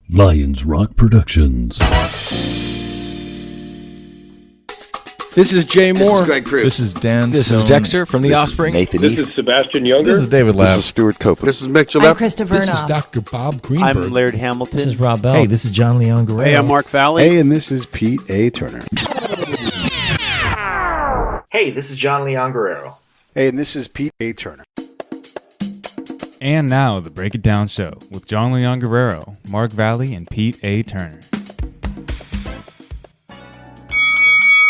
Lions Rock Productions. This is Jay Moore. This is Greg Proops. This is Dan. This Stone. is Dexter from The Offspring. Nathan This East. is Sebastian Younger. This is David Lapp. This is Stuart Copeland. This is Mick I'm Gillette. Christopher This is Knopf. Dr. Bob Greenberg. I'm Laird Hamilton. This is Rob Bell. Hey, this is John Leon Guerrero. Hey, I'm Mark Valley. Hey, and this is Pete A. Turner. Hey, this is John Leon Guerrero. Hey, and this is Pete A. Turner. And now, the Break It Down Show with John Leon Guerrero, Mark Valley, and Pete A. Turner.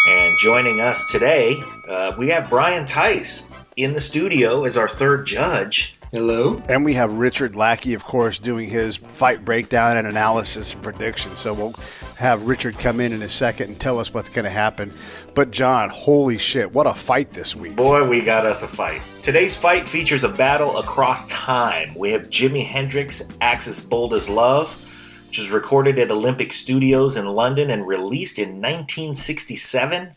And joining us today, we have Brian Tice in the studio as our third judge. Hello. And we have Richard Lackey, of course, doing his fight breakdown and analysis and predictions. So we'll have Richard come in a second and tell us what's going to happen. But John, holy shit, what a fight this week. Boy, we got us a fight. Today's fight features a battle across time. We have Jimi Hendrix Axis Bold as Love, which was recorded at Olympic Studios in London and released in 1967,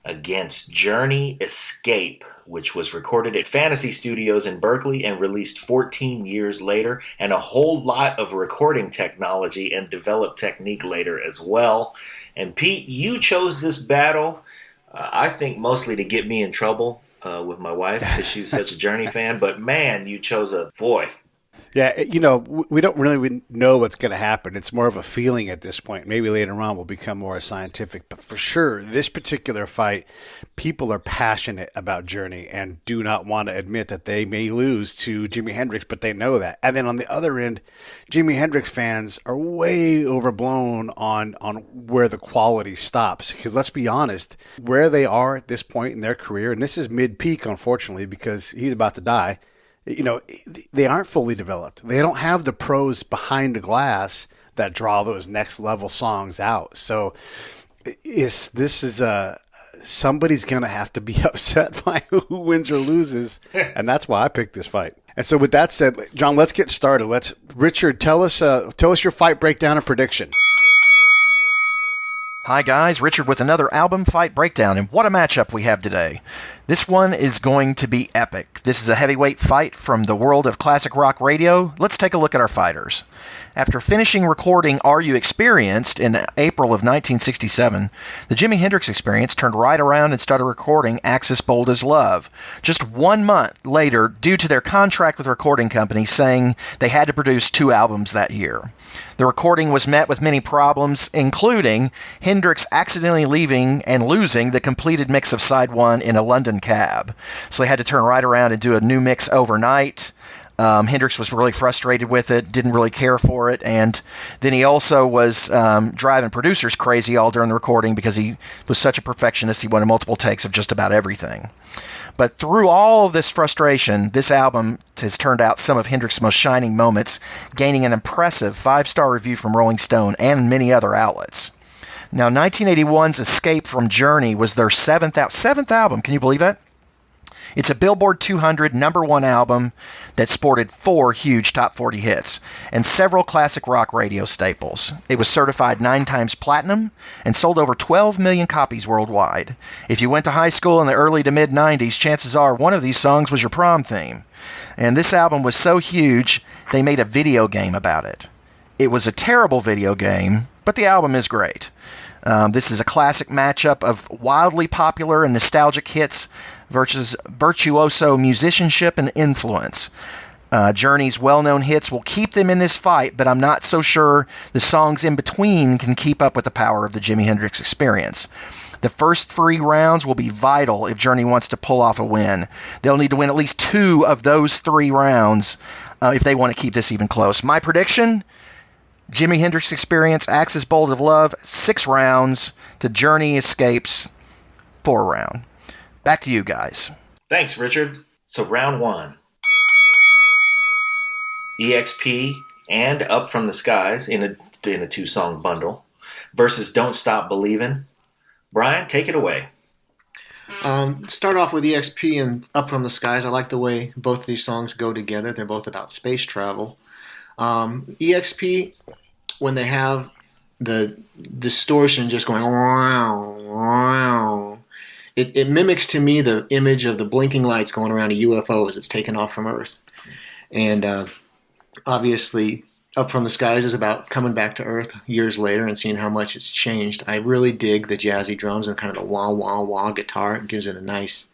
against Journey Escape, which was recorded at Fantasy Studios in Berkeley and released 14 years later, and a whole lot of recording technology and developed technique later as well. And Pete, you chose this battle, I think mostly to get me in trouble with my wife because she's such a Journey fan, but man, you chose a boy. Yeah, you know, we don't really know what's going to happen. It's more of a feeling at this point. Maybe later on will become more scientific. But for sure, this particular fight, people are passionate about Journey and do not want to admit that they may lose to Jimi Hendrix, but they know that. And then on the other end, Jimi Hendrix fans are way overblown on where the quality stops. Because let's be honest, where they are at this point in their career, and this is mid-peak, unfortunately, because he's about to die, you know, they aren't fully developed. They don't have the pros behind the glass that draw those next level songs out. So somebody's going to have to be upset by who wins or loses. And that's why I picked this fight. And so with that said, John, let's get started. Richard, tell us your fight breakdown and prediction. Hi guys, Richard with another album fight breakdown, and what a matchup we have today. This one is going to be epic. This is a heavyweight fight from the world of classic rock radio. Let's take a look at our fighters. After finishing recording Are You Experienced in April of 1967, the Jimi Hendrix Experience turned right around and started recording Axis Bold as Love. Just 1 month later, due to their contract with the recording company saying they had to produce 2 albums that year. The recording was met with many problems, including Hendrix accidentally leaving and losing the completed mix of Side 1 in a London cab. So they had to turn right around and do a new mix overnight. Hendrix was really frustrated with it, didn't really care for it, and then he also was driving producers crazy all during the recording because he was such a perfectionist. He wanted multiple takes of just about everything. But through all of this frustration, this album has turned out some of Hendrix's most shining moments, gaining an impressive 5-star review from Rolling Stone and many other outlets. Now, 1981's Escape from Journey was their seventh album. Can you believe that? It's a Billboard 200 #1 album that sported 4 huge top 40 hits and several classic rock radio staples. It was certified 9 times platinum and sold over 12 million copies worldwide. If you went to high school in the early to mid-90s, chances are one of these songs was your prom theme. And this album was so huge, they made a video game about it. It was a terrible video game, but the album is great. This is a classic matchup of wildly popular and nostalgic hits versus virtuoso musicianship and influence. Journey's well-known hits will keep them in this fight, but I'm not so sure the songs in between can keep up with the power of the Jimi Hendrix Experience. The first 3 rounds will be vital if Journey wants to pull off a win. They'll need to win at least 2 of those 3 rounds if they want to keep this even close. My prediction: Jimi Hendrix Experience, Axis Bold of Love, 6 rounds to Journey Escapes, 4 round. Back to you guys. Thanks, Richard. So round 1. EXP and Up From the Skies in a 2-song bundle versus Don't Stop Believin'. Brian, take it away. Start off with EXP and Up From the Skies. I like the way both of these songs go together. They're both about space travel. EXP, when they have the distortion just going wow, wow, it mimics to me the image of the blinking lights going around a UFO as it's taken off from Earth. And obviously Up from the Skies is about coming back to Earth years later and seeing how much it's changed. I really dig the jazzy drums and kind of the wah wah wah guitar. It gives it a nice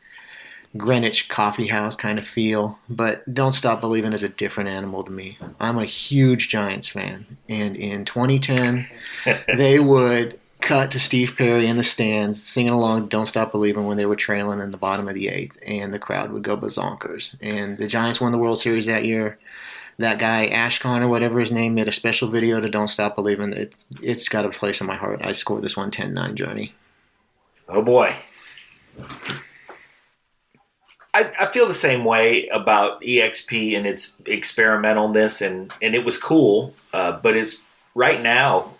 Greenwich coffee house kind of feel. But Don't Stop Believin' is a different animal to me. I'm a huge Giants fan, and in 2010 they would cut to Steve Perry in the stands singing along Don't Stop Believin' when they were trailing in the bottom of the eighth, and the crowd would go bazonkers. And the Giants won the World Series that year. That guy Ashcon or whatever his name made a special video to Don't Stop Believin'. It's got a place in my heart. I scored this one 10-9, Johnny. Oh boy. I feel the same way about EXP and its experimentalness, and it was cool, but it's right now,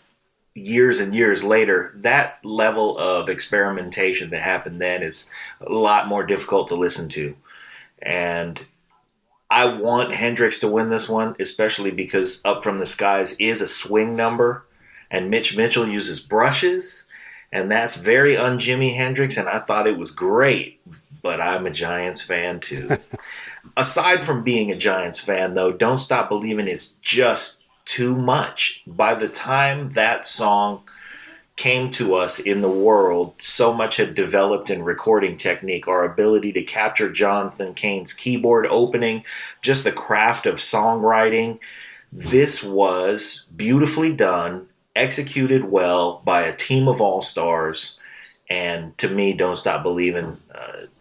years and years later, that level of experimentation that happened then is a lot more difficult to listen to. And I want Hendrix to win this one, especially because Up From the Skies is a swing number, and Mitch Mitchell uses brushes, and that's very un-Jimi Hendrix, and I thought it was great. But I'm a Giants fan too. Aside from being a Giants fan, though, Don't Stop Believin' is just too much. By the time that song came to us in the world, so much had developed in recording technique, our ability to capture Jonathan Cain's keyboard opening, just the craft of songwriting. This was beautifully done, executed well by a team of all-stars, and to me, Don't Stop Believin'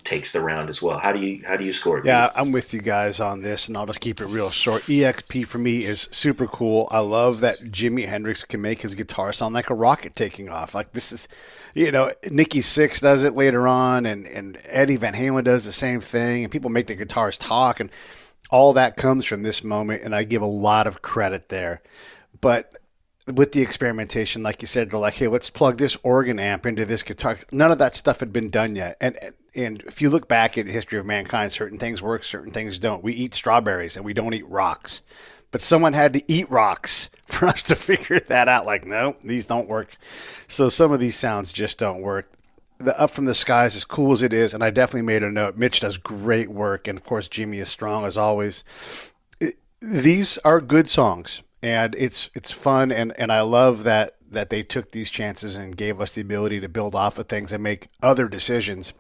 takes the round as well. How do you score it? Yeah, I'm with you guys on this, and I'll just keep it real short. EXP for me is super cool. I love that Jimi Hendrix can make his guitar sound like a rocket taking off. Like this is, Nikki Sixx does it later on, and Eddie Van Halen does the same thing, and people make the guitars talk, and all that comes from this moment, and I give a lot of credit there. But with the experimentation, like you said, they're like, hey, let's plug this organ amp into this guitar. None of that stuff had been done yet. And if you look back at the history of mankind, certain things work, certain things don't. We eat strawberries and we don't eat rocks. But someone had to eat rocks for us to figure that out. Like, no, these don't work. So some of these sounds just don't work. The Up From the Skies, as cool as it is, and I definitely made a note, Mitch does great work. And, of course, Jimi is strong as always. These are good songs. And it's fun, and I love that they took these chances and gave us the ability to build off of things and make other decisions.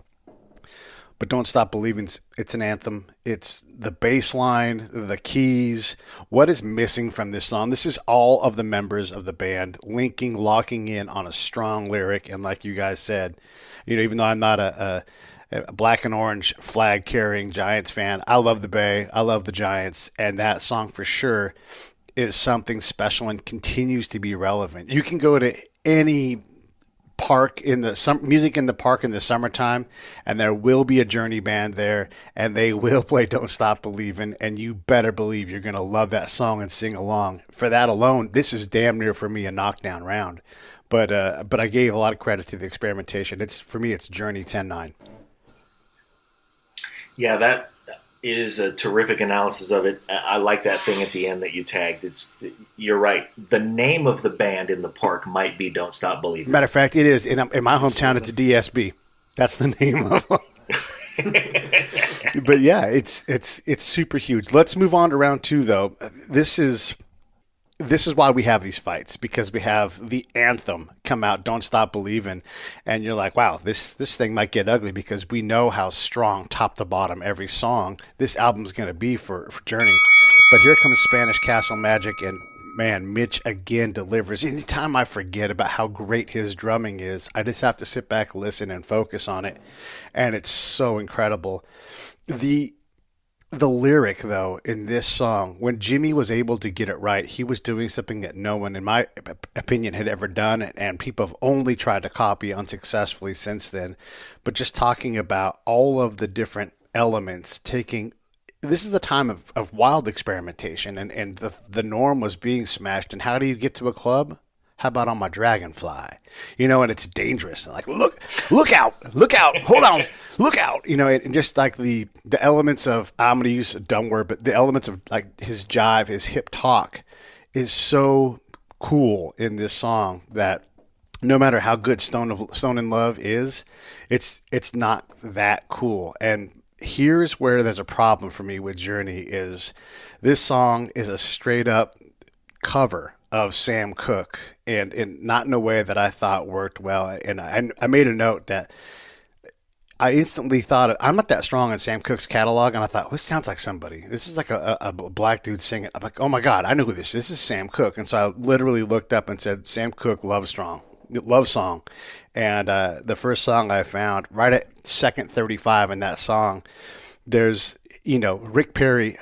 But Don't Stop Believing, it's an anthem. It's the bass line, the keys. What is missing from this song? This is all of the members of the band locking in on a strong lyric. And like you guys said, even though I'm not a black and orange flag carrying Giants fan, I love the Bay. I love the Giants, and that song for sure is something special and continues to be relevant. You can go to any park music in the park in the summertime, and there will be a Journey band there, and they will play Don't Stop Believin', and you better believe you're going to love that song and sing along. For that alone, this is damn near for me a knockdown round. But I gave a lot of credit to the experimentation. For me, it's Journey 10-9. Yeah, that is a terrific analysis of it. I like that thing at the end that you tagged. You're right. The name of the band in the park might be Don't Stop Believin'. Matter of fact, it is. In my hometown, it's a DSB. That's the name of them. But yeah, it's super huge. Let's move on to round two, though. This is why we have these fights, because we have the anthem come out, Don't Stop Believin', and you're like, wow, this thing might get ugly, because we know how strong top to bottom every song this album's going to be for Journey. But here comes Spanish Castle Magic, and man, Mitch again delivers. Anytime I forget about how great his drumming is, I just have to sit back, listen, and focus on it, and it's so incredible. The lyric, though, in this song, when Jimi was able to get it right, he was doing something that no one, in my opinion, had ever done, and people have only tried to copy unsuccessfully since then. But just talking about all of the different elements, this is a time of wild experimentation, and the norm was being smashed. And how do you get to a club? How about on my Dragonfly? And it's dangerous. And like, look out, hold on, look out. And just like the elements of, I'm going to use a dumb word, but the elements of like his jive, his hip talk is so cool in this song that no matter how good Stone in Love is, it's not that cool. And here's where there's a problem for me with Journey is this song is a straight up cover of Sam Cooke, and not in a way that I thought worked well. And I made a note that I instantly thought, I'm not that strong on Sam Cooke's catalog, and I thought, this sounds like somebody. This is like a black dude singing. I'm like, oh my God, I know who this is. This is Sam Cooke. And so I literally looked up and said, Sam Cooke love song. And the first song I found, right at second 35 in that song, there's, Rick Perry,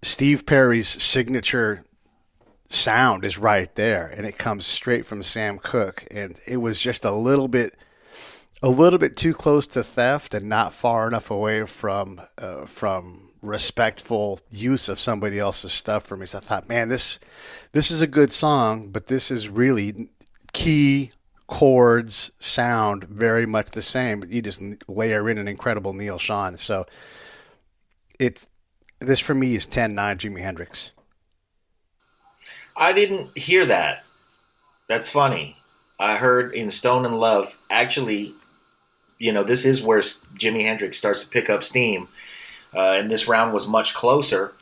Steve Perry's signature sound is right there, and it comes straight from Sam Cooke. And it was just a little bit too close to theft and not far enough away from respectful use of somebody else's stuff for me. So I thought, man, this is a good song, but this is really key, chords, sound very much the same, but you just layer in an incredible Neil Schon. So this for me is 10-9 Jimi Hendrix. I didn't hear that. That's funny. I heard in Stone and Love, actually, this is where Jimi Hendrix starts to pick up steam, and this round was much closer.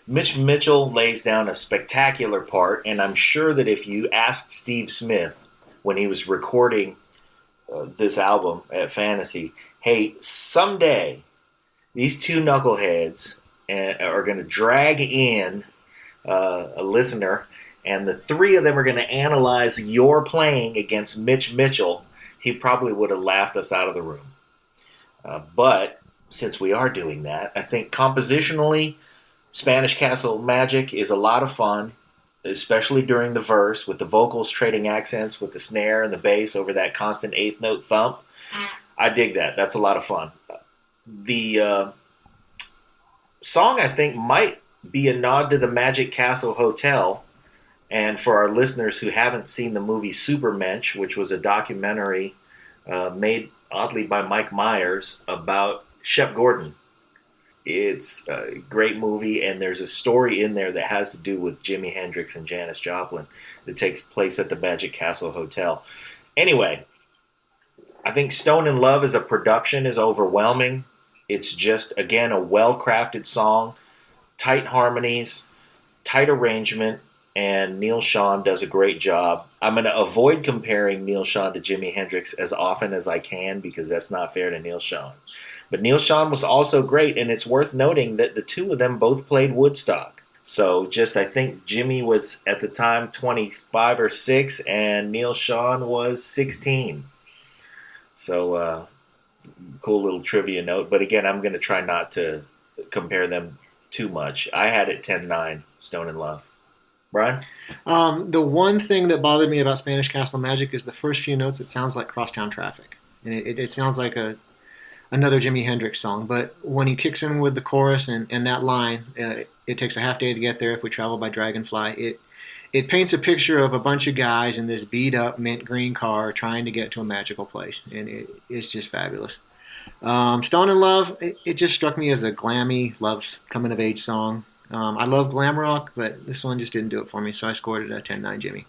Mitch Mitchell lays down a spectacular part, and I'm sure that if you asked Steve Smith when he was recording this album at Fantasy, hey, someday these two knuckleheads are going to drag in a listener, and the three of them are going to analyze your playing against Mitch Mitchell, he probably would have laughed us out of the room. But since we are doing that, I think compositionally, Spanish Castle Magic is a lot of fun, especially during the verse, with the vocals trading accents with the snare and the bass over that constant eighth note thump. I dig that. That's a lot of fun. The song, I think, might be a nod to the Magic Castle Hotel. And for our listeners who haven't seen the movie Supermensch, which was a documentary made, oddly, by Mike Myers about Shep Gordon. It's a great movie, and there's a story in there that has to do with Jimi Hendrix and Janis Joplin that takes place at the Magic Castle Hotel. Anyway, I think Stone in Love as a production is overwhelming. It's just, again, a well-crafted song, tight harmonies, tight arrangement, and Neil Schon does a great job. I'm going to avoid comparing Neil Schon to Jimi Hendrix as often as I can because that's not fair to Neil Schon. But Neil Schon was also great, and it's worth noting that the two of them both played Woodstock. So I think Jimmy was at the time 25 or 6, and Neil Schon was 16. So cool little trivia note. But again, I'm going to try not to compare them too much. I had it 10-9, Stone in Love. Brian? The one thing that bothered me about Spanish Castle Magic is the first few notes, it sounds like Crosstown Traffic. And it sounds like another Jimi Hendrix song. But when he kicks in with the chorus and that line, it takes a half day to get there if we travel by Dragonfly, it paints a picture of a bunch of guys in this beat-up mint green car trying to get to a magical place. And it's just fabulous. Stone in Love, it just struck me as a glammy, love coming-of-age song. I love glam rock, but this one just didn't do it for me, so I scored it a 10-9 Jimmy.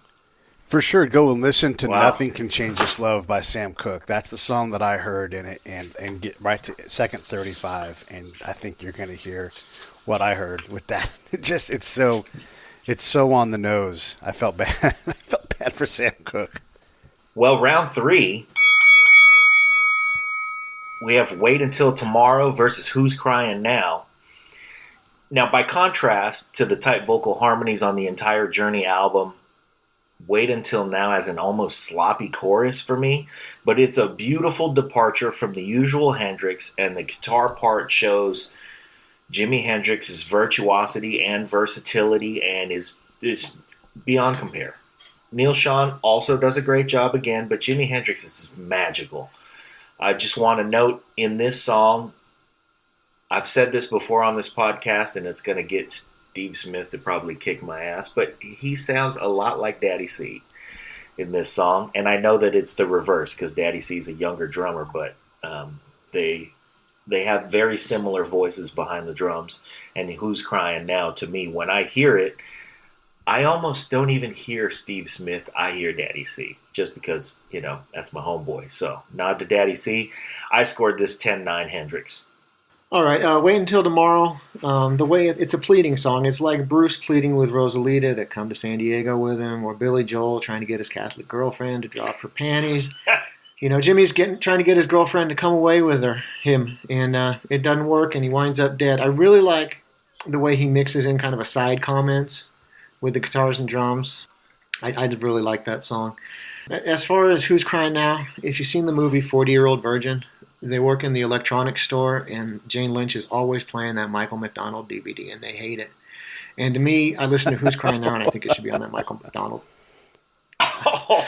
For sure, go and listen to Nothing Can Change This Love by Sam Cooke. That's the song that I heard in it, and get right to second 35, and I think you're going to hear what I heard with that. It's so on the nose. I felt bad. I felt bad for Sam Cooke. Well, round 3, we have Wait Until Tomorrow versus Who's Crying Now. Now, by contrast to the tight vocal harmonies on the entire Journey album, Wait Until Now has an almost sloppy chorus for me, but it's a beautiful departure from the usual Hendrix, and the guitar part shows Jimi Hendrix's virtuosity and versatility and is beyond compare. Neil Schon also does a great job again, but Jimi Hendrix is magical. I just want to note in this song, I've said this before on this podcast, and it's going to get Steve Smith to probably kick my ass, but he sounds a lot like Daddy C in this song, and I know that it's the reverse because Daddy C is a younger drummer, but they have very similar voices behind the drums. And Who's Crying Now, to me, when I hear it, I almost don't even hear Steve Smith. I hear Daddy C, just because, that's my homeboy. So, nod to Daddy C. I scored this 10-9 Hendrix. All right, Wait Until Tomorrow. The way it's a pleading song. It's like Bruce pleading with Rosalita to come to San Diego with him, or Billy Joel trying to get his Catholic girlfriend to drop her panties. Jimmy's trying to get his girlfriend to come away with him, and it doesn't work, and he winds up dead. I really like the way he mixes in kind of a side comments with the guitars and drums. I did really like that song. As far as Who's Crying Now, if you've seen the movie 40-Year-Old Virgin, they work in the electronics store, and Jane Lynch is always playing that Michael McDonald DVD, and they hate it. And to me, I listen to Who's Crying Now, and I think it should be on that Michael McDonald. Oh.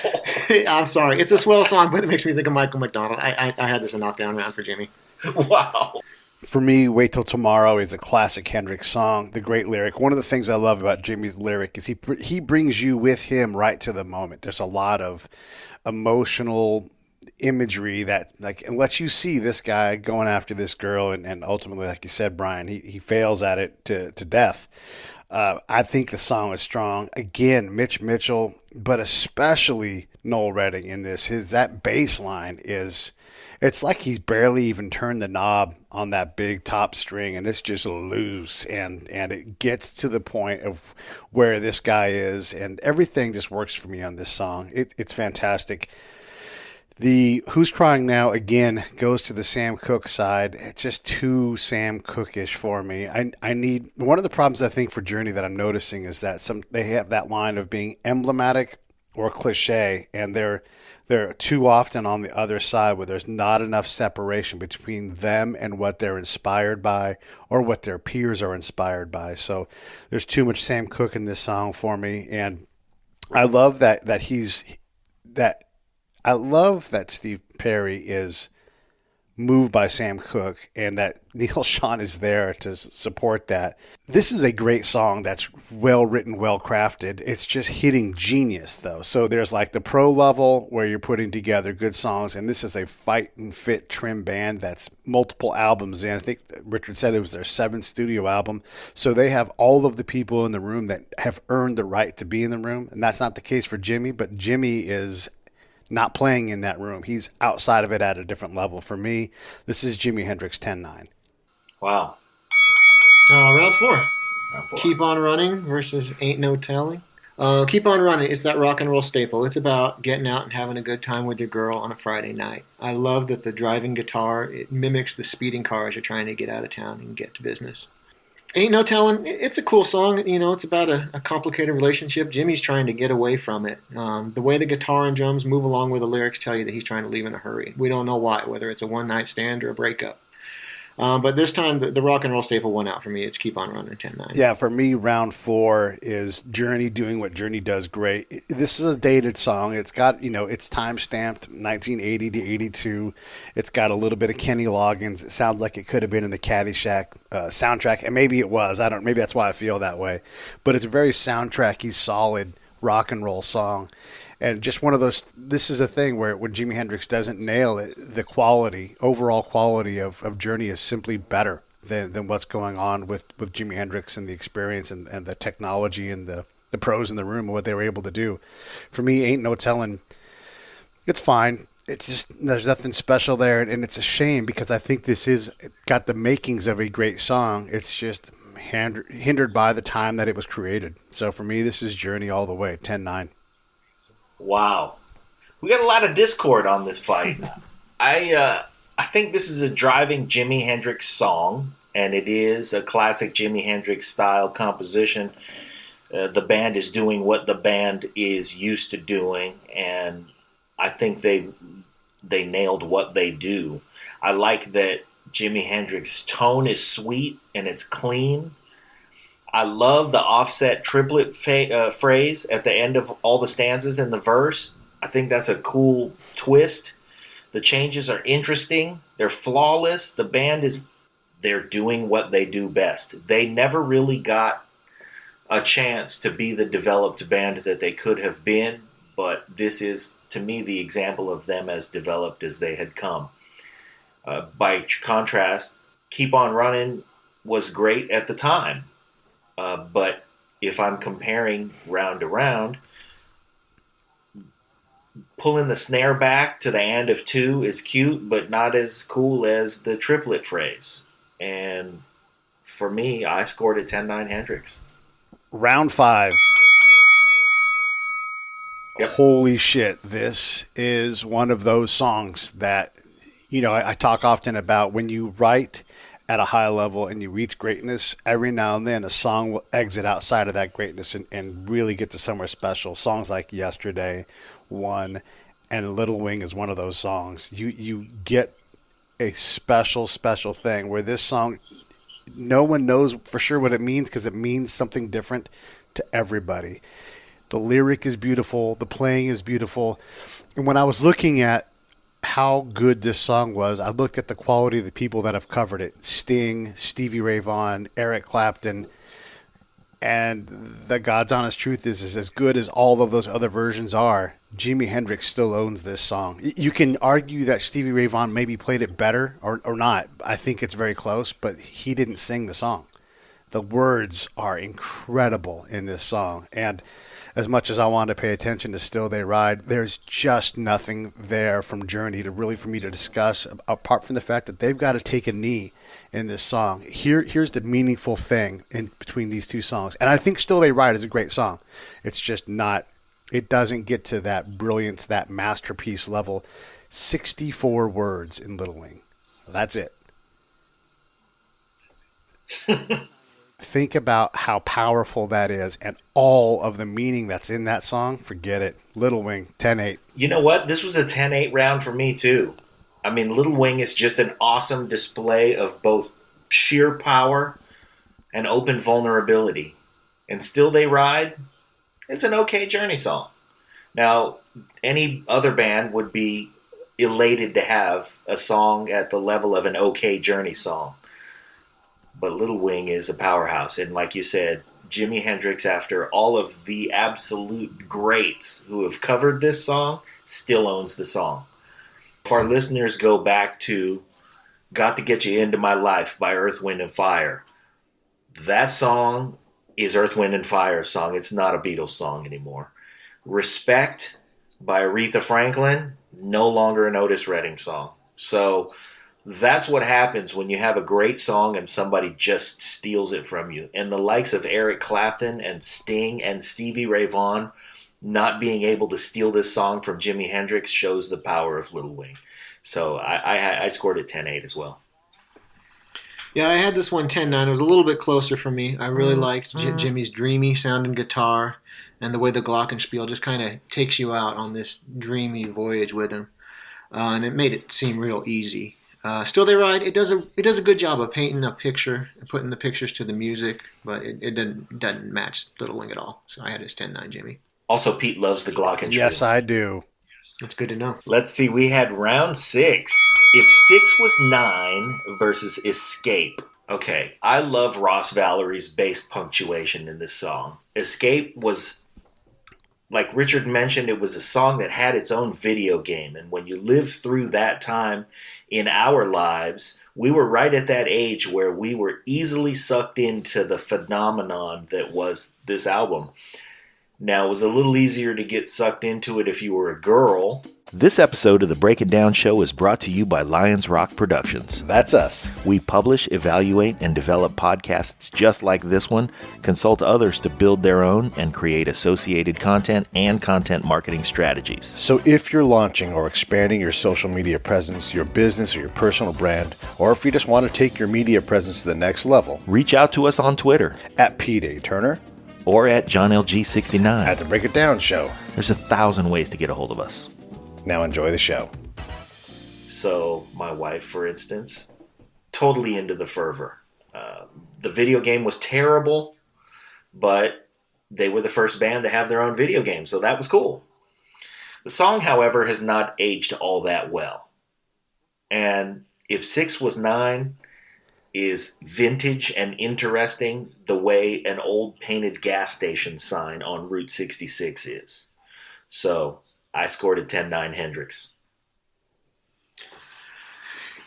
I'm sorry. It's a swell song, but it makes me think of Michael McDonald. I had this a knockdown round for Jimmy. Wow. For me, Wait Till Tomorrow is a classic Hendrix song, the great lyric. One of the things I love about Jimmy's lyric is he brings you with him right to the moment. There's a lot of emotional imagery that and lets you see this guy going after this girl, and ultimately, like you said, Brian, he fails at it to death. I think the song is strong. Again, Mitch Mitchell, but especially Noel Redding in this. That bass line it's like he's barely even turned the knob on that big top string, and it's just loose, and it gets to the point of where this guy is, and everything just works for me on this song. It's fantastic. The Who's Crying Now, again, goes to the Sam Cooke side. It's just too Sam Cooke-ish for me. I need one of the problems I think for Journey that I'm noticing is that they have that line of being emblematic or cliche, and they're too often on the other side where there's not enough separation between them and what they're inspired by or what their peers are inspired by. So there's too much Sam Cooke in this song for me, and I love that I love that Steve Perry is moved by Sam Cooke and that Neil Schon is there to support that. This is a great song that's well written, well crafted. It's just hitting genius, though. So there's like the pro level where you're putting together good songs, and this is a fight and fit trim band that's multiple albums in. I think Richard said it was their 7th studio album. So they have all of the people in the room that have earned the right to be in the room, and that's not the case for Jimmy, but Jimmy is not playing in that room. He's outside of it at a different level. For me, this is Jimi Hendrix 10-9. Wow. Round 4. Round 4. Keep on Running versus Ain't No Telling. Keep on Running. It's that rock and roll staple. It's about getting out and having a good time with your girl on a Friday night. I love that the driving guitar, it mimics the speeding car as you're trying to get out of town and get to business. Ain't No Telling, it's a cool song. It's about a complicated relationship. Jimmy's trying to get away from it. The way the guitar and drums move along with the lyrics tell you that he's trying to leave in a hurry. We don't know why, whether it's a one-night stand or a breakup. But this time, the rock and roll staple won out for me. It's Keep on Running 10-9. Yeah, for me, round 4 is Journey doing what Journey does great. This is a dated song. It's got, it's time-stamped 1980 to 82. It's got a little bit of Kenny Loggins. It sounds like it could have been in the Caddyshack soundtrack, and maybe it was. Maybe that's why I feel that way. But it's a very soundtracky, solid rock and roll song. And just one of those, this is a thing where when Jimi Hendrix doesn't nail it, the overall quality of Journey is simply better than what's going on with Jimi Hendrix and the experience and the technology and the pros in the room and what they were able to do. For me, Ain't No Telling, it's fine. It's just, there's nothing special there, and it's a shame because I think this is got the makings of a great song. It's just hindered by the time that it was created. So for me, this is Journey all the way, 10-9. Wow. We got a lot of discord on this fight. I think this is a driving Jimi Hendrix song, and it is a classic Jimi Hendrix style composition. The band is doing what the band is used to doing, and I think they nailed what they do. I like that Jimi Hendrix's tone is sweet and it's clean. I love the offset triplet phrase at the end of all the stanzas in the verse. I think that's a cool twist. The changes are interesting. They're flawless. The band they're doing what they do best. They never really got a chance to be the developed band that they could have been, but this is, to me, the example of them as developed as they had come. By contrast, Keep on Running was great at the time. But if I'm comparing round to round, pulling the snare back to the end of 2 is cute, but not as cool as the triplet phrase. And for me, I scored it 10-9 Hendrix. Round 5. Yep. Holy shit. This is one of those songs that, I talk often about when you write at a high level and you reach greatness, every now and then a song will exit outside of that greatness and really get to somewhere special. Songs like Yesterday, One, and Little Wing is one of those songs. You get a special thing where this song, no one knows for sure what it means because it means something different to everybody. The lyric is beautiful. The playing is beautiful. And when I was looking at how good this song was, I looked at the quality of the people that have covered it. Sting, Stevie Ray Vaughan, Eric Clapton. And the God's honest truth is as good as all of those other versions are, Jimi Hendrix still owns this song. You can argue that Stevie Ray Vaughan maybe played it better or not. I think it's very close, but he didn't sing the song. The words are incredible in this song. And as much as I want to pay attention to Still They Ride, there's just nothing there from Journey for me to discuss, apart from the fact that they've got to take a knee in this song. Here's the meaningful thing in between these two songs. And I think Still They Ride is a great song. It's just not, it doesn't get to that brilliance, that masterpiece level. 64 words in Little Wing. That's it. Think about how powerful that is and all of the meaning that's in that song. Forget it. Little Wing, 10-8. You know what? This was a 10-8 round for me, too. I mean, Little Wing is just an awesome display of both sheer power and open vulnerability. And Still They Ride, it's an okay Journey song. Now, any other band would be elated to have a song at the level of an okay Journey song. But Little Wing is a powerhouse. And like you said, Jimi Hendrix, after all of the absolute greats who have covered this song, still owns the song. If our listeners go back to Got to Get You Into My Life by Earth, Wind & Fire, that song is Earth, Wind & Fire's song. It's not a Beatles song anymore. Respect by Aretha Franklin, no longer an Otis Redding song. So that's what happens when you have a great song and somebody just steals it from you. And the likes of Eric Clapton and Sting and Stevie Ray Vaughan not being able to steal this song from Jimi Hendrix shows the power of Little Wing. So I scored it 10-8 as well. Yeah, I had this one 10-9. It was a little bit closer for me. I really liked Jimmy's dreamy sounding guitar and the way the glockenspiel just kind of takes you out on this dreamy voyage with him. And it made it seem real easy. Still They Ride, it does a good job of painting a picture and putting the pictures to the music, but it doesn't match Little Wing at all. So I had it as 10-9, Jimmy. Also, Pete loves the glockenspiel. Yes, I do. That's good to know. Let's see, we had round 6. If 6 was 9 versus Escape. Okay, I love Ross Valerie's bass punctuation in this song. Escape was, like Richard mentioned, it was a song that had its own video game. And when you live through that time in our lives, we were right at that age where we were easily sucked into the phenomenon that was this album. Now, it was a little easier to get sucked into it if you were a girl. This episode of the Break It Down Show is brought to you by Lions Rock Productions. That's us. We publish, evaluate, and develop podcasts just like this one, consult others to build their own, and create associated content and content marketing strategies. So if you're launching or expanding your social media presence, your business, or your personal brand, or if you just want to take your media presence to the next level, reach out to us on Twitter at Pete A. Turner or at JohnLG69 at the Break It Down Show. There's 1,000 ways to get a hold of us. Now enjoy the show. So my wife, for instance, totally into the fervor. The video game was terrible, but they were the first band to have their own video game, so that was cool. The song, however, has not aged all that well. And if 6 was 9 is vintage and interesting the way an old painted gas station sign on Route 66 is. So I scored a 10-9 Hendrix.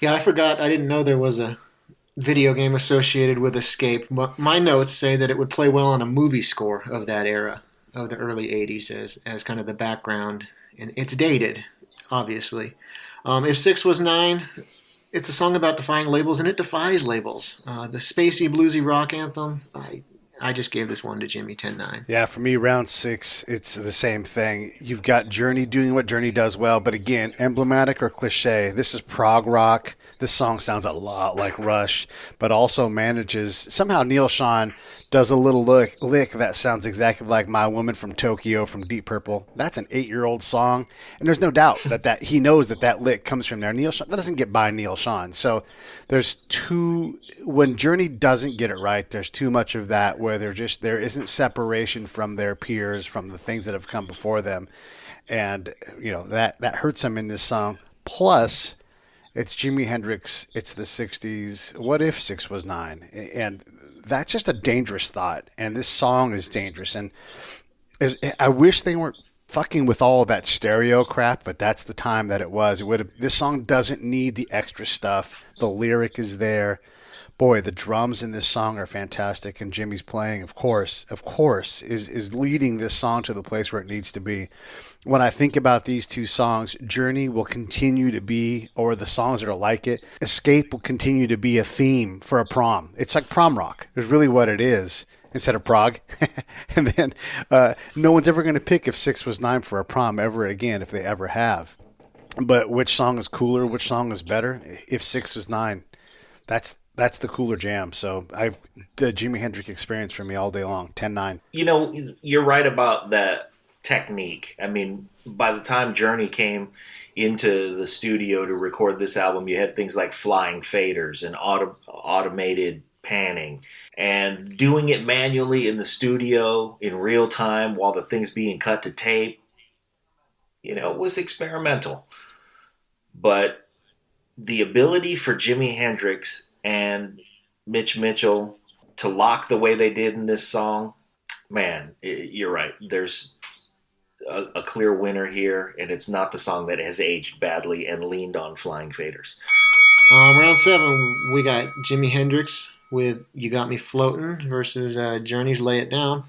Yeah, I forgot. I didn't know there was a video game associated with Escape. But my notes say that it would play well on a movie score of that era, of the early 80s, as kind of the background. And it's dated, obviously. If 6 was 9, it's a song about defying labels, and it defies labels. The spacey, bluesy rock anthem, I just gave this one to Jimmy 10-9. Yeah, for me, round 6, it's the same thing. You've got Journey doing what Journey does well, but again, emblematic or cliche. This is prog rock. This song sounds a lot like Rush, but also manages, somehow Neil Schon does a little lick that sounds exactly like My Woman from Tokyo from Deep Purple. That's an 8-year-old song, and there's no doubt that he knows that lick comes from there. Neil Schon, that doesn't get by Neil Schon. So when Journey doesn't get it right, there's too much of that where there isn't separation from their peers, from the things that have come before them. And, that hurts them in this song. Plus, it's Jimi Hendrix. It's the 60s. What if 6 was 9? And that's just a dangerous thought. And this song is dangerous. And I wish they weren't fucking with all of that stereo crap, but that's the time that it was. This song doesn't need the extra stuff. The lyric is there. Boy, the drums in this song are fantastic, and Jimmy's playing, of course, is leading this song to the place where it needs to be. When I think about these two songs, Journey will continue to be, or the songs that are like it, Escape will continue to be a theme for a prom. It's like prom rock. It's really what it is, instead of prog. And then no one's ever going to pick if 6 was 9 for a prom ever again, if they ever have. But which song is cooler? Which song is better? If 6 was 9, that's the cooler jam. So the Jimi Hendrix Experience for me all day long, 10-9. You're right about that technique. I mean, by the time Journey came into the studio to record this album, you had things like flying faders and automated panning, and doing it manually in the studio in real time while the thing's being cut to tape. It was experimental. But the ability for Jimi Hendrix and Mitch Mitchell to lock the way they did in this song, man, you're right. There's a clear winner here, and it's not the song that has aged badly and leaned on flying faders. Round 7, we got Jimi Hendrix with You Got Me Floatin' versus Journey's Lay It Down.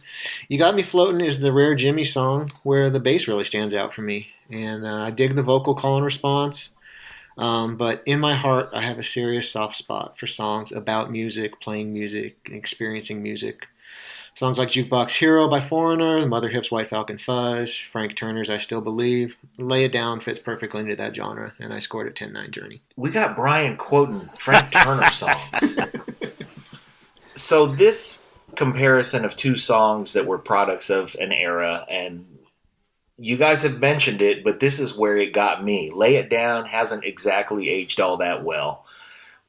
You Got Me Floatin' is the rare Jimmy song where the bass really stands out for me, and I dig the vocal call and response. But in my heart, I have a serious soft spot for songs about music, playing music, experiencing music. Songs like Jukebox Hero by Foreigner, Mother Hip's White Falcon Fudge, Frank Turner's I Still Believe. Lay It Down fits perfectly into that genre, and I scored it 10-9 Journey. We got Brian quoting Frank Turner songs. So this comparison of two songs that were products of an era, and you guys have mentioned it, but this is where it got me. Lay It Down hasn't exactly aged all that well,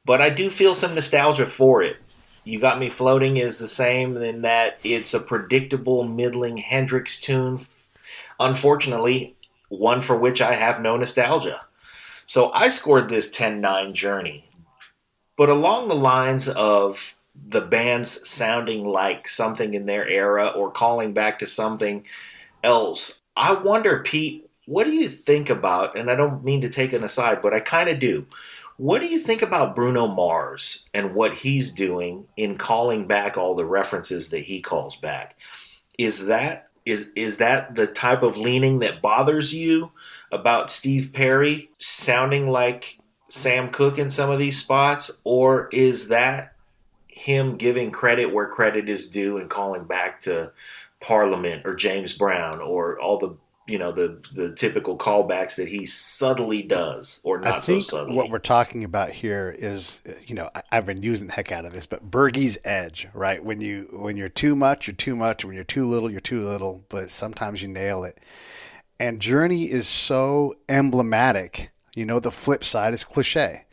but I do feel some nostalgia for it. You Got Me Floating is the same in that it's a predictable, middling Hendrix tune. Unfortunately, one for which I have no nostalgia. So I scored this 10-9 Journey. But along the lines of the bands sounding like something in their era or calling back to something else, I wonder, Pete, what do you think about, and I don't mean to take an aside, but I kind of do. What do you think about Bruno Mars and what he's doing in calling back all the references that he calls back? Is that the type of leaning that bothers you about Steve Perry sounding like Sam Cooke in some of these spots? Or is that him giving credit where credit is due and calling back to Parliament or James Brown or all the the typical callbacks that he subtly does, or not so subtly? What we're talking about here is, I've been using the heck out of this, but Bergie's edge, right? When you're too much, you're too much. When you're too little, you're too little. But sometimes you nail it. And Journey is so emblematic. The flip side is cliche.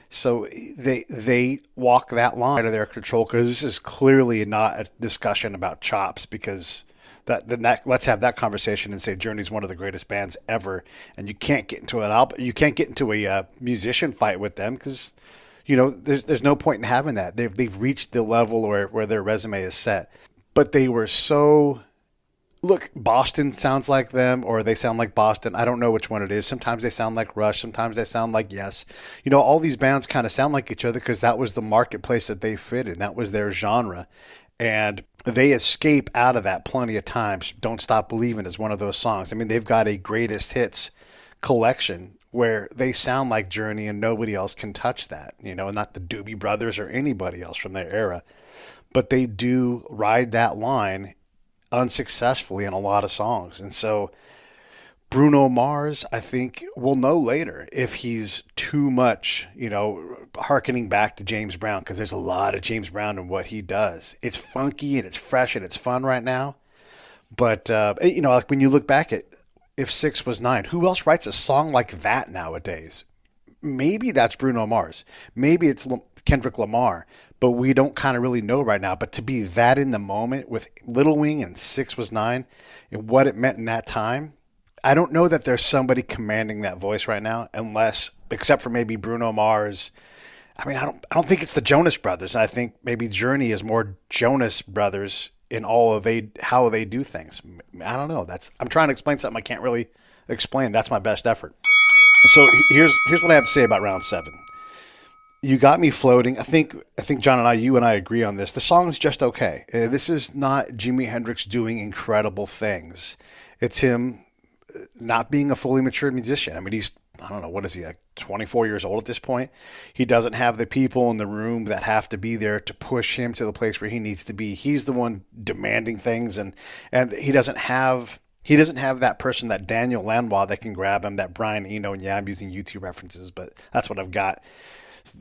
So they walk that line out of their control, because this is clearly not a discussion about chops, because let's have that conversation and say Journey's one of the greatest bands ever, and you can't get into a musician fight with them, because there's no point in having that. They've reached the level where their resume is set. But they were so. Look, Boston sounds like them, or they sound like Boston. I don't know which one it is. Sometimes they sound like Rush. Sometimes they sound like Yes. All these bands kind of sound like each other because that was the marketplace that they fit in. That was their genre. And they escape out of that plenty of times. Don't Stop Believin' is one of those songs. I mean, they've got a greatest hits collection where they sound like Journey and nobody else can touch that, not the Doobie Brothers or anybody else from their era. But they do ride that line unsuccessfully in a lot of songs. And so Bruno Mars, I think we'll know later if he's too much, hearkening back to James Brown, because there's a lot of James Brown in what he does. It's funky and it's fresh and it's fun right now. But, like when you look back at If 6 Was 9, who else writes a song like that nowadays? Maybe that's Bruno Mars. Maybe it's Kendrick Lamar, but we don't kind of really know right now. But to be that in the moment with Little Wing and 6 Was 9 and what it meant in that time, I don't know that there's somebody commanding that voice right now, except for maybe Bruno Mars. I mean, I don't think it's the Jonas Brothers. I think maybe Journey is more Jonas Brothers in how they do things. I don't know. I'm trying to explain something I can't really explain. That's my best effort. So here's what I have to say about round 7. You got me floating. I think John you and I agree on this. The song is just okay. This is not Jimi Hendrix doing incredible things. It's him not being a fully matured musician. I mean, I don't know, what is he, like 24 years old at this point? He doesn't have the people in the room that have to be there to push him to the place where he needs to be. He's the one demanding things, and he doesn't have that person, that Daniel Lanois that can grab him, that Brian Eno, and I'm using YouTube references, but that's what I've got.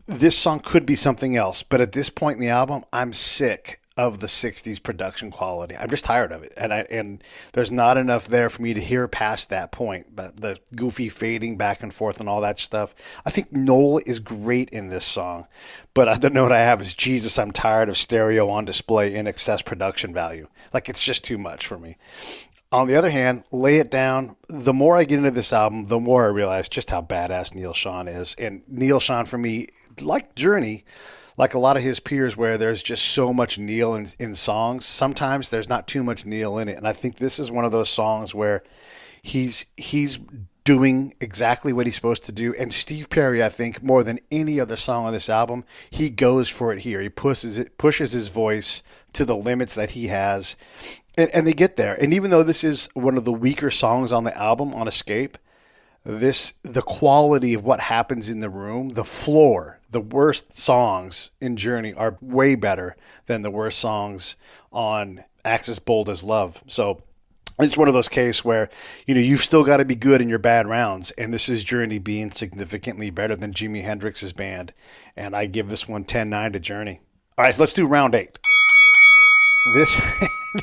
This song could be something else, but at this point in the album, I'm sick of the 60s production quality. I'm just tired of it. And there's not enough there for me to hear past that point. But the goofy fading back and forth and all that stuff. I think Noel is great in this song. But the note I have is, Jesus, I'm tired of stereo on display in excess production value. Like, it's just too much for me. On the other hand, Lay It Down, the more I get into this album, the more I realize just how badass Neil Schon is. And Neil Schon, for me, like Journey, like a lot of his peers, where there's just so much Neil in songs, sometimes there's not too much Neil in it. And I think this is one of those songs where he's doing exactly what he's supposed to do. And Steve Perry, I think, more than any other song on this album, he goes for it here. He pushes his voice to the limits that he has. And they get there. And even though this is one of the weaker songs on the album, on Escape, the quality of what happens in the room, the floor, the worst songs in Journey are way better than the worst songs on Axis Bold as Love. So it's one of those cases where, you've still got to be good in your bad rounds. And this is Journey being significantly better than Jimi Hendrix's band. And I give this one 10-9 to Journey. All right, so let's do round 8. This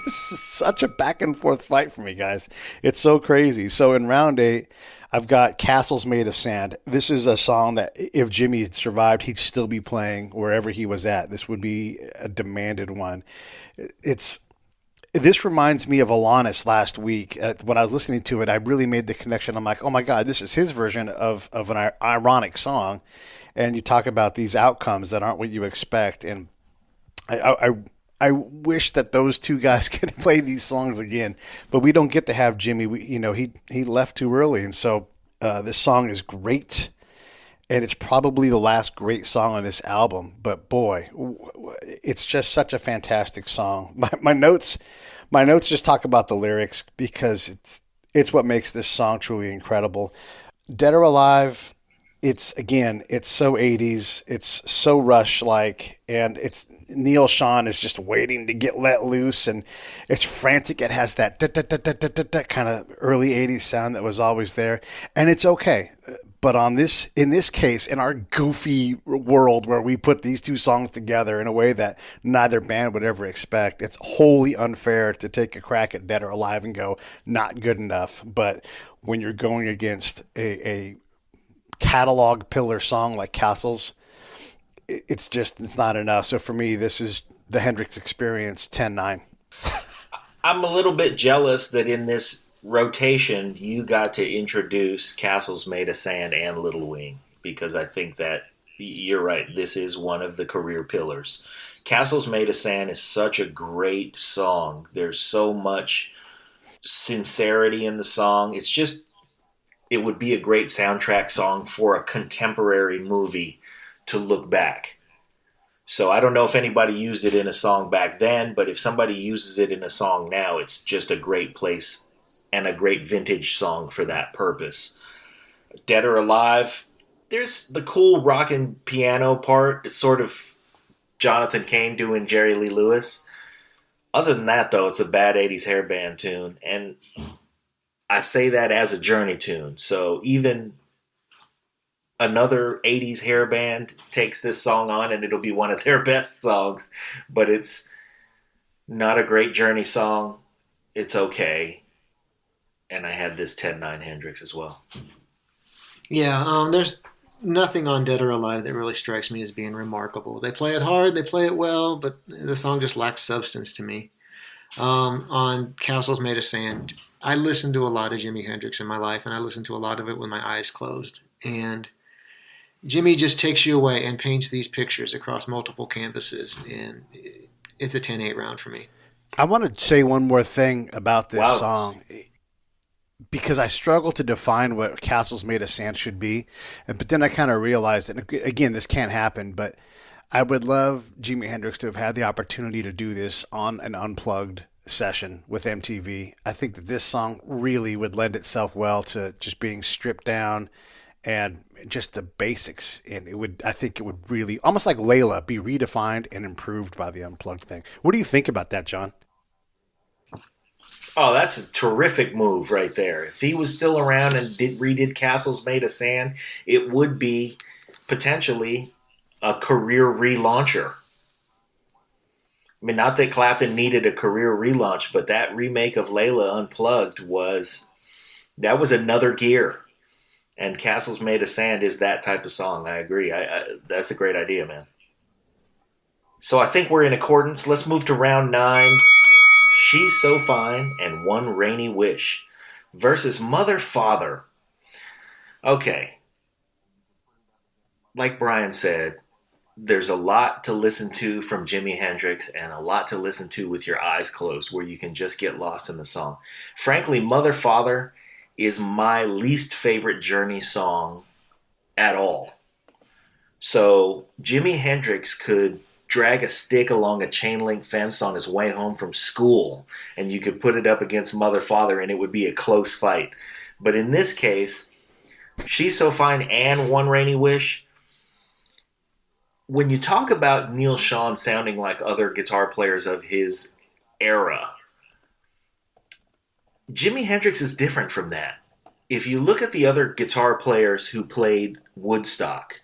is such a back and forth fight for me, guys. It's so crazy. So in round 8, I've got Castles Made of Sand. This is a song that if Jimmy had survived, he'd still be playing wherever he was at. This would be a demanded one. This reminds me of Alanis last week. When I was listening to it, I really made the connection. I'm like, oh my God, this is his version of an ironic song. And you talk about these outcomes that aren't what you expect. And I wish that those two guys could play these songs again, but we don't get to have Jimmy. He left too early, and so this song is great, and it's probably the last great song on this album. But boy, it's just such a fantastic song. My notes just talk about the lyrics because it's what makes this song truly incredible. Dead or Alive. It's so 80s, it's so Rush-like, and it's Neil Schon is just waiting to get let loose, and it's frantic. It has that kind of early 80s sound that was always there, and it's okay. But in this case, in our goofy world where we put these two songs together in a way that neither band would ever expect, it's wholly unfair to take a crack at Dead or Alive and go, not good enough. But when you're going against a catalog pillar song like Castles, it's not enough. So for me, this is the Hendrix Experience 10-9. I'm a little bit jealous that in this rotation you got to introduce Castles Made of Sand and Little Wing, because I think that you're right, this is one of the career pillars. Castles Made of Sand is such a great song. There's so much sincerity in the song. It would be a great soundtrack song for a contemporary movie to look back. So I don't know if anybody used it in a song back then, but if somebody uses it in a song now, it's just a great place and a great vintage song for that purpose. Dead or Alive. There's the cool rockin' piano part. It's sort of Jonathan Cain doing Jerry Lee Lewis. Other than that, though, it's a bad 80s hair band tune. And I say that as a Journey tune. So even another 80s hair band takes this song on and it'll be one of their best songs. But it's not a great Journey song. It's okay. And I had this 10-9 Hendrix as well. Yeah, there's nothing on Dead or Alive that really strikes me as being remarkable. They play it hard, they play it well, but the song just lacks substance to me. On Castles Made of Sand, I listened to a lot of Jimi Hendrix in my life, and I listened to a lot of it with my eyes closed. And Jimmy just takes you away and paints these pictures across multiple canvases, and it's a 10-8 round for me. I want to say one more thing about this song, because I struggle to define what Castles Made of Sand should be. But then I kind of realized that, again, this can't happen, but I would love Jimi Hendrix to have had the opportunity to do this on an unplugged session with MTV. I think that this song really would lend itself well to just being stripped down and just the basics. And I think it would really, almost like Layla, be redefined and improved by the unplugged thing. What do you think about that, John? Oh, that's a terrific move right there. If he was still around and redid Castles Made of Sand, it would be potentially a career relauncher. I mean, not that Clapton needed a career relaunch, but that remake of Layla Unplugged was another gear. And Castles Made of Sand is that type of song. I agree. That's a great idea, man. So I think we're in accordance. Let's move to round 9. She's So Fine and One Rainy Wish versus Mother Father. Okay. Like Brian said, there's a lot to listen to from Jimi Hendrix and a lot to listen to with your eyes closed where you can just get lost in the song. Frankly, Mother Father is my least favorite Journey song at all. So Jimi Hendrix could drag a stick along a chain link fence on his way home from school, and you could put it up against Mother Father, and it would be a close fight. But in this case, She's So Fine and One Rainy Wish, when you talk about Neil Schon sounding like other guitar players of his era, Jimi Hendrix is different from that. If you look at the other guitar players who played Woodstock,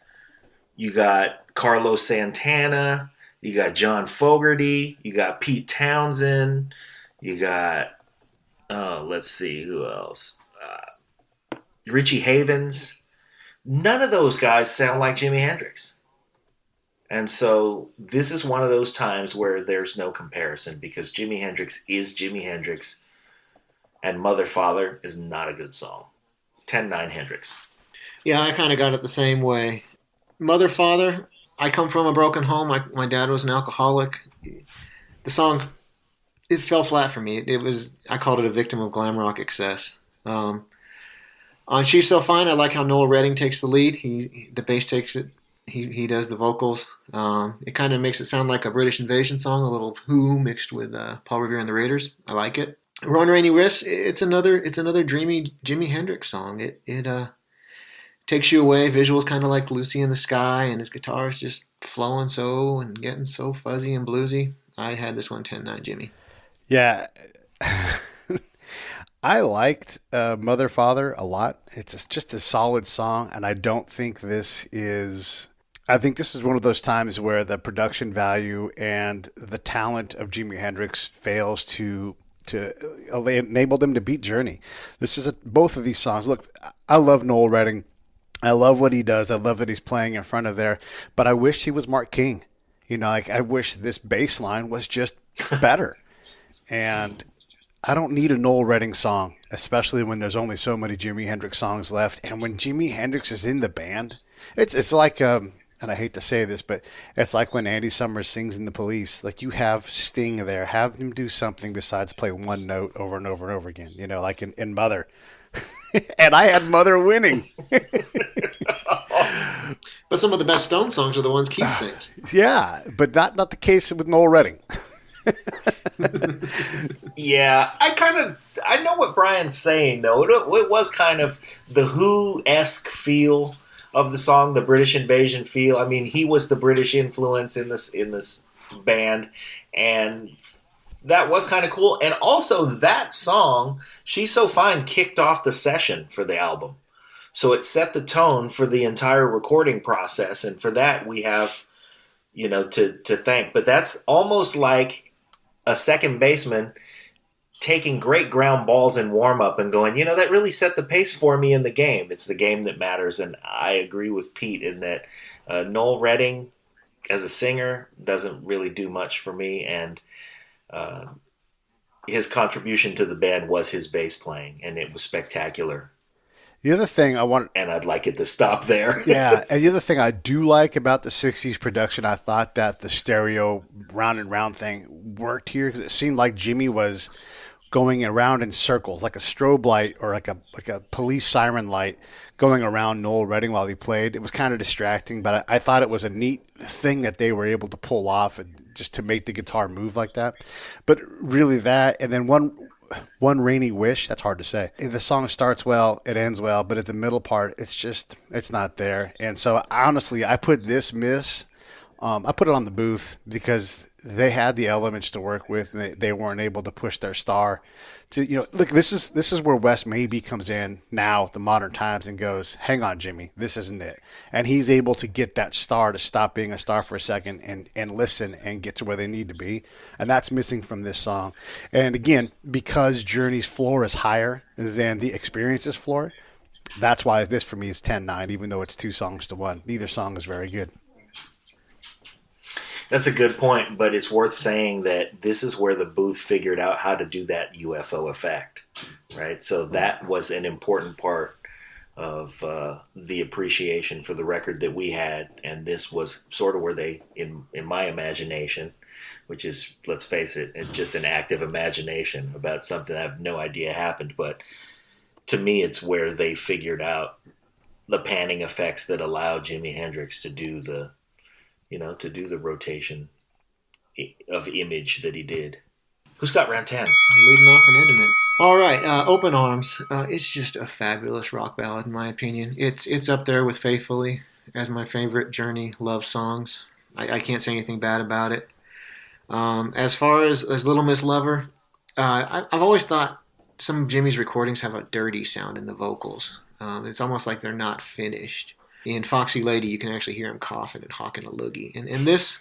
you got Carlos Santana, you got John Fogerty, you got Pete Townsend, you got, let's see, who else? Richie Havens. None of those guys sound like Jimi Hendrix. And so this is one of those times where there's no comparison because Jimi Hendrix is Jimi Hendrix and Mother Father is not a good song. 10-9 Hendrix. Yeah, I kind of got it the same way. Mother Father, I come from a broken home. My dad was an alcoholic. The song, it fell flat for me. I called it a victim of glam rock excess. On She's So Fine, I like how Noel Redding takes the lead. The bass takes it. He does the vocals. It kind of makes it sound like a British Invasion song, a little Who mixed with Paul Revere and the Raiders. I like it. One Rainy Wish, it's another dreamy Jimi Hendrix song. It takes you away. Visuals kind of like Lucy in the Sky, and his guitar is just flowing so and getting so fuzzy and bluesy. I had this one 10-9 Jimmy. Yeah. I liked Mother Father a lot. It's just a solid song, and I think this is one of those times where the production value and the talent of Jimi Hendrix fails to enable them to beat Journey. Both of these songs. Look, I love Noel Redding. I love what he does. I love that he's playing in front of there. But I wish he was Mark King. I wish this bass line was just better. And I don't need a Noel Redding song, especially when there's only so many Jimi Hendrix songs left. And when Jimi Hendrix is in the band, it's like, and I hate to say this, but it's like when Andy Summers sings in The Police. Like, you have Sting there. Have him do something besides play one note over and over and over again, like in Mother. And I had Mother winning. But some of the best Stone songs are the ones Keith sings. Yeah, but not the case with Noel Redding. Yeah, I know what Brian's saying though. It was kind of the Who-esque feel of the song, the British Invasion feel. I mean, he was the British influence in this band, and that was kind of cool. And also, that song, She's So Fine, kicked off the session for the album, so it set the tone for the entire recording process. And for that, we have to thank. But that's almost like a second baseman taking great ground balls in warm-up and going, that really set the pace for me in the game. It's the game that matters, and I agree with Pete in that Noel Redding, as a singer, doesn't really do much for me, and his contribution to the band was his bass playing, and it was spectacular. The other thing and I'd like it to stop there. Yeah, and the other thing I do like about the 60s production, I thought that the stereo round and round thing worked here, because it seemed like Jimmy was going around in circles, like a strobe light or like a police siren light going around Noel Redding while he played. It was kind of distracting, but I thought it was a neat thing that they were able to pull off, and just to make the guitar move like that. But really that, and then one rainy wish, that's hard to say. The song starts well, it ends well, but at the middle part, it's not there. And so honestly, I put this miss, I put it on the booth because they had the elements to work with, and they weren't able to push their star to, look, this is where Wes maybe comes in now, the modern times, and goes, hang on, Jimmy, this isn't it. And he's able to get that star to stop being a star for a second and listen and get to where they need to be. And that's missing from this song. And again, because Journey's floor is higher than the Experience's floor, that's why this for me is 10-9, even though it's 2 songs to 1. Neither song is very good. That's a good point, but it's worth saying that this is where the booth figured out how to do that UFO effect, right? So that was an important part of the appreciation for the record that we had, and this was sort of where they, in my imagination, which is, let's face it, just an active imagination about something I have no idea happened, but to me it's where they figured out the panning effects that allow Jimi Hendrix to do the rotation of image that he did. Who's got round 10? Leading off and ending it. All right, Open Arms. It's just a fabulous rock ballad, in my opinion. It's up there with Faithfully as my favorite Journey love songs. I can't say anything bad about it. As far as Little Miss Lover, I've always thought some of Jimmy's recordings have a dirty sound in the vocals. It's almost like they're not finished. In Foxy Lady, you can actually hear him coughing and hawking a loogie. And this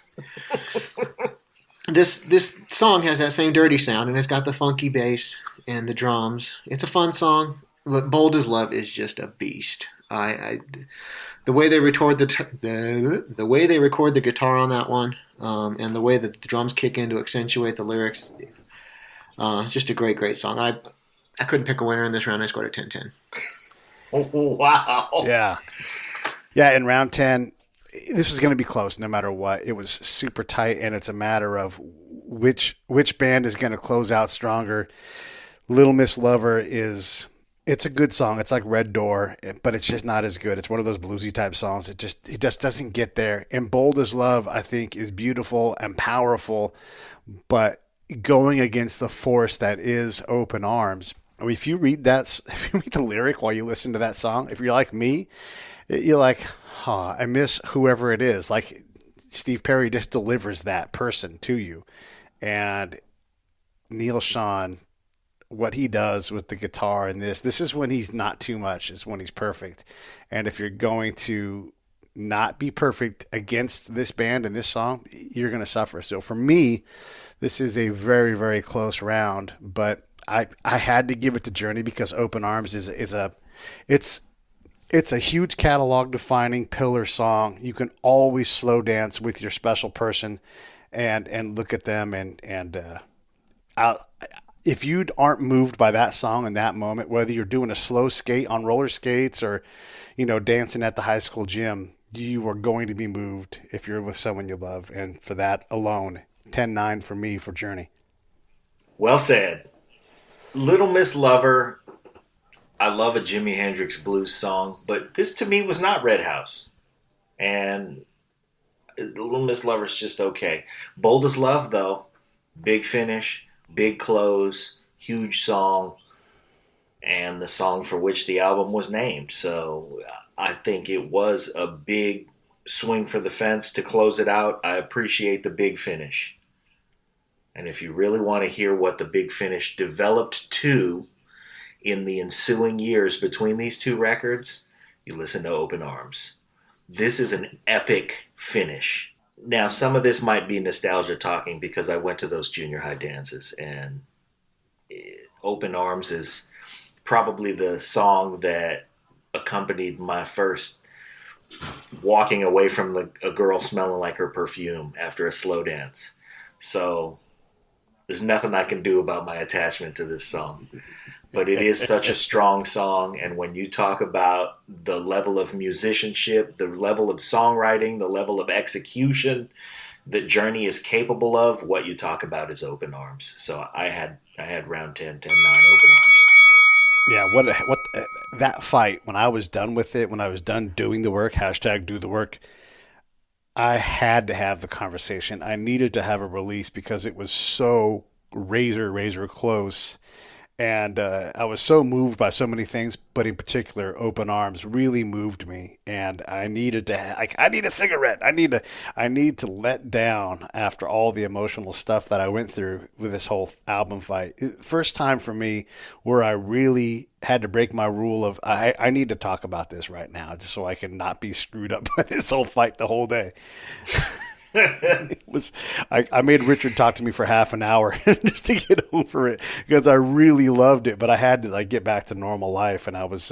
song has that same dirty sound, and it's got the funky bass and the drums. It's a fun song, but Bold as Love is just a beast. The way they record the way they record the guitar on that one, and the way that the drums kick in to accentuate the lyrics, it's just a great, great song. I couldn't pick a winner in this round. I scored a 10-10. Oh, wow. Yeah. Yeah, in round 10, this was going to be close no matter what. It was super tight, and it's a matter of which band is going to close out stronger. Little Miss Lover it's a good song. It's like Red Door, but it's just not as good. It's one of those bluesy type songs. It just doesn't get there. And Bold as Love, I think, is beautiful and powerful, but going against the force that is Open Arms. I mean, if you read the lyric while you listen to that song, if you're like me, you're like, I miss whoever it is. Like Steve Perry just delivers that person to you. And Neil Schon, what he does with the guitar in this is when he's not too much, is when he's perfect. And if you're going to not be perfect against this band and this song, you're going to suffer. So for me, this is a very, very close round, but I had to give it to Journey because Open Arms it's a huge catalog-defining pillar song. You can always slow dance with your special person and look at them. And if you aren't moved by that song in that moment, whether you're doing a slow skate on roller skates or, dancing at the high school gym, you are going to be moved if you're with someone you love. And for that alone, 10-9 for me for Journey. Well said. Little Miss Lover, I love a Jimi Hendrix blues song, but this to me was not Red House. And Little Miss Lover's just okay. Bold as Love, though, Big finish, big close, huge song, and the song for which the album was named. So I think it was a big swing for the fence to close it out. I appreciate the big finish. And if you really want to hear what the big finish developed to in the ensuing years between these two records, you listen to Open Arms. This is an epic finish. Now, some of this might be nostalgia talking because I went to those junior high dances, and Open Arms is probably the song that accompanied my first walking away from a girl smelling like her perfume after a slow dance. So there's nothing I can do about my attachment to this song. But it is such a strong song, and when you talk about the level of musicianship, the level of songwriting, the level of execution that Journey is capable of, what you talk about is Open Arms. So I had round 10, 10-9 Open Arms. Yeah, that fight, when I was done with it, when I was done doing the work, #do the work, I had to have the conversation. I needed to have a release because it was so razor close. And I was so moved by so many things, but in particular, Open Arms really moved me. And I needed to, I need a cigarette. I need to let down after all the emotional stuff that I went through with this whole album fight. First time for me where I really had to break my rule of I need to talk about this right now, just so I can not be screwed up by this whole fight the whole day. I made Richard talk to me for half an hour just to get over it because I really loved it, but I had to get back to normal life. And I was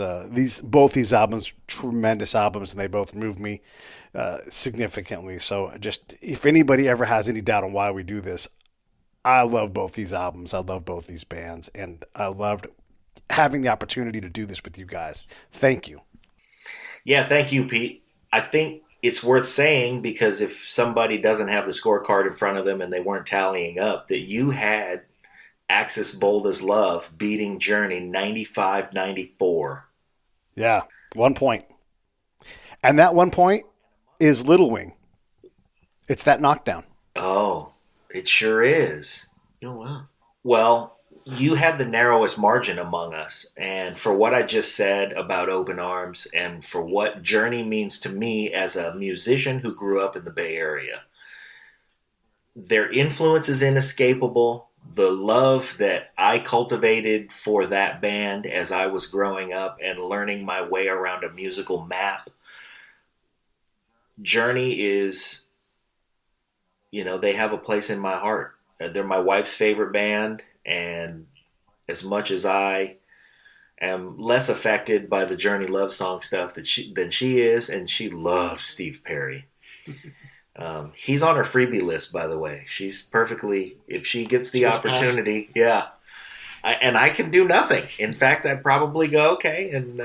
both these albums, tremendous albums, and they both moved me significantly. So just if anybody ever has any doubt on why we do this, I love both these albums. I love both these bands, and I loved having the opportunity to do this with you guys. Thank you. Yeah, thank you, Pete. I think it's worth saying, because if somebody doesn't have the scorecard in front of them and they weren't tallying up, that you had Axis Bold as Love beating Journey 95-94. Yeah, 1 point. And that 1 point is Little Wing. It's that knockdown. Oh, it sure is. Oh, wow. Well, you had the narrowest margin among us, and for what I just said about Open Arms and for what Journey means to me as a musician who grew up in the Bay Area, their influence is inescapable. The love that I cultivated for that band as I was growing up and learning my way around a musical map, Journey is, they have a place in my heart. They're my wife's favorite band. And as much as I am less affected by the Journey love song stuff than she is, and she loves Steve Perry. He's on her freebie list, by the way. She's perfectly, if she gets the opportunity, yeah. And I can do nothing. In fact, I'd probably go, okay, and,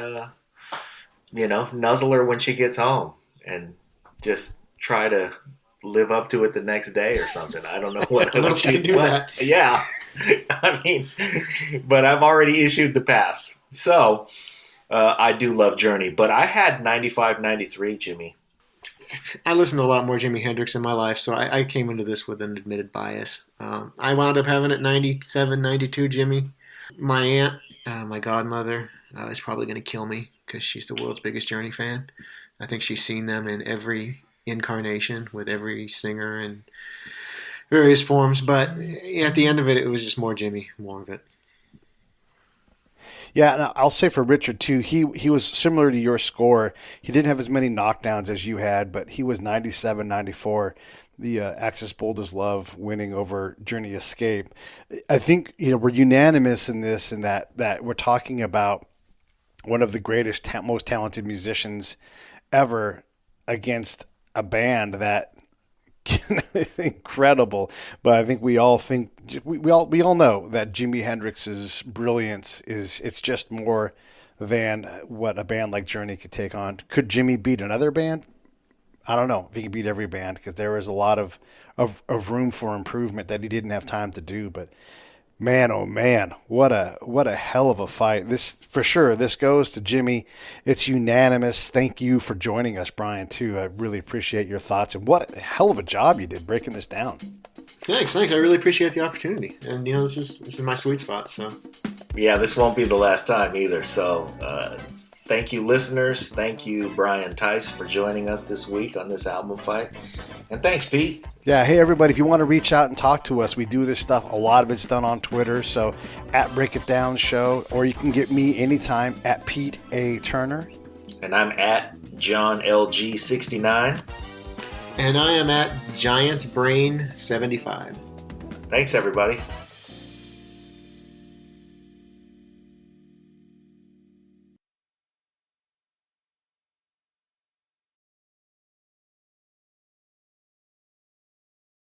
nuzzle her when she gets home and just try to live up to it the next day or something. I don't know what I can do that. Yeah. I mean, but I've already issued the pass. So I do love Journey, but I had 95-93, Jimmy. I listened to a lot more Jimi Hendrix in my life, so I came into this with an admitted bias. I wound up having it 97-92, Jimmy. My aunt, my godmother, is probably going to kill me because she's the world's biggest Journey fan. I think she's seen them in every incarnation with every singer and various forms, but at the end of it, it was just more Jimmy, more of it. Yeah, and I'll say for Richard too, he was similar to your score. He didn't have as many knockdowns as you had, but he was 97-94. The Axis Bold as Love winning over Journey Escape. I think we're unanimous in this, in that we're talking about one of the greatest, most talented musicians ever against a band that incredible. But I think we all know that Jimi Hendrix's brilliance it's just more than what a band like Journey could take on. Could Jimmy beat another band? I don't know if he can beat every band, because there was a lot of room for improvement that he didn't have time to do. But man, oh man, what a hell of a fight. This, for sure, this goes to Jimmy. It's unanimous. Thank you for joining us, Brian, too. I really appreciate your thoughts. And what a hell of a job you did breaking this down. Thanks. I really appreciate the opportunity. And, this is my sweet spot, so. Yeah, this won't be the last time either. So thank you, listeners. Thank you, Brian Tice, for joining us this week on this album fight. And thanks, Pete. Yeah, hey everybody, if you want to reach out and talk to us, we do this stuff. A lot of it's done on Twitter, so at Break It Down Show, or you can get me anytime at Pete A. Turner. And I'm at John LG69. And I am at Giantsbrain75. Thanks, everybody.